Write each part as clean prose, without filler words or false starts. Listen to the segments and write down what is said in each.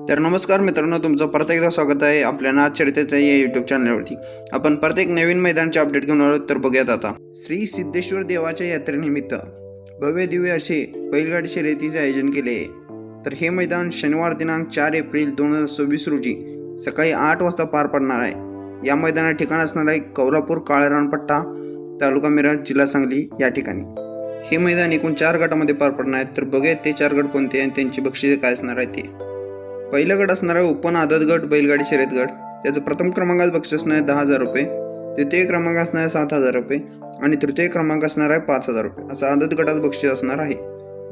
तर नमस्कार मित्रांनो, तुमचं परत एकदा स्वागत आहे आपल्या नाथ चरितेच्या या यूट्यूब चॅनलवरती। आपण प्रत्येक नवीन मैदानचे अपडेट घेऊन आलो। तर बघूयात आता श्री सिद्धेश्वर देवाच्या यात्रेनिमित्त भव्य दिव्य असे बैलगाडी शर्यतीचे आयोजन केले आहे। तर हे मैदान शनिवार दिनांक 4 एप्रिल 2026 रोजी सकाळी 8 वाजता पार पडणार आहे। या मैदानात ठिकाण असणार आहे कोल्हापूर काळेरानपट्टा, तालुका मिरज, जिल्हा सांगली या ठिकाणी। हे मैदान एकूण 4 गटामध्ये पार पडणार आहे। तर बघूयात ते 4 गट कोणते आणि त्यांची बक्षिसे काय असणार आहे ते। पहिला गट असणार आहे ओपन आदत गट बैलगाडी शर्यत गट। त्याचं प्रथम क्रमांकात बक्षीस असणार आहे 10,000 रुपये, द्वितीय क्रमांक असणार आहे 7,000 रुपये आणि तृतीय क्रमांक असणार आहे 5,000 रुपये असं आदत गटात बक्षीस असणार आहे।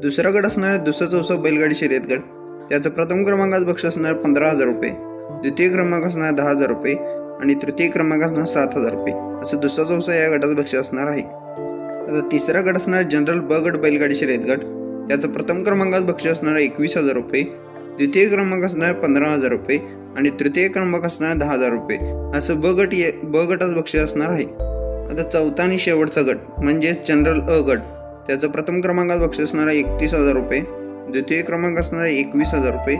दुसरा गट असणार आहे दुसरा चौसा बैलगाडी शर्यत गट। त्याचं प्रथम क्रमांकात बक्षीस असणार आहे 15,000 रुपये, द्वितीय क्रमांक असणार आहे 10,000 रुपये आणि तृतीय क्रमांक असणार 7,000 रुपये असं दुसरा चौसा या गटात बक्षीस असणार आहे। आता तिसरा गट असणार जनरल ब गट बैलगाडी शर्यत गट। त्याचं प्रथम क्रमांकात बक्षीस असणार आहे 21,000 रुपये, द्वितीय क्रमांक असणार 15,000 रुपये आणि तृतीय क्रमांक असणार 10,000 रुपये असं ब गटात बक्षीस असणार आहे। आता चौथा आणि शेवटचा गट म्हणजे जनरल अ गट। त्याचं प्रथम क्रमांकात बक्षीस असणार आहे 31,000 रुपये, द्वितीय क्रमांक असणार आहे 21,000 रुपये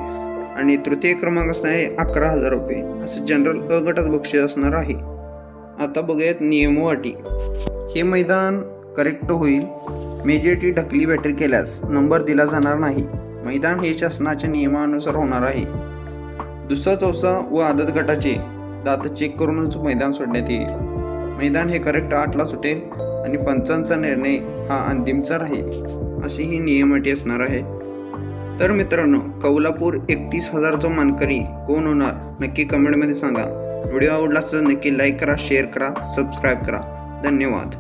आणि तृतीय क्रमांक असणार आहे 11,000 रुपये असं जनरल अ गटात बक्षीस असणार आहे। आता बघूयात नियम व अटी। हे मैदान करेक्ट होईल, मेजॉरिटी ढकली बॅटरी केल्यास नंबर दिला जाणार नाही। मैदान हे शासनाच्या नियमानुसार होणार आहे। दुसरा चौसा व आदत गटाचे दात चेक करूनच मैदान सोडण्यात येईल। मैदान हे करेक्ट 8ला सुटेल आणि पंचांचा निर्णय हा अंतिमचा राहील अशी ही नियम अटी असणार आहे। तर मित्रांनो, कोल्हापूर 31,000चा मानकरी कोण होणार नक्की कमेंटमध्ये सांगा। व्हिडिओ आवडला तर नक्की लाईक करा, शेअर करा, सबस्क्राईब करा। धन्यवाद।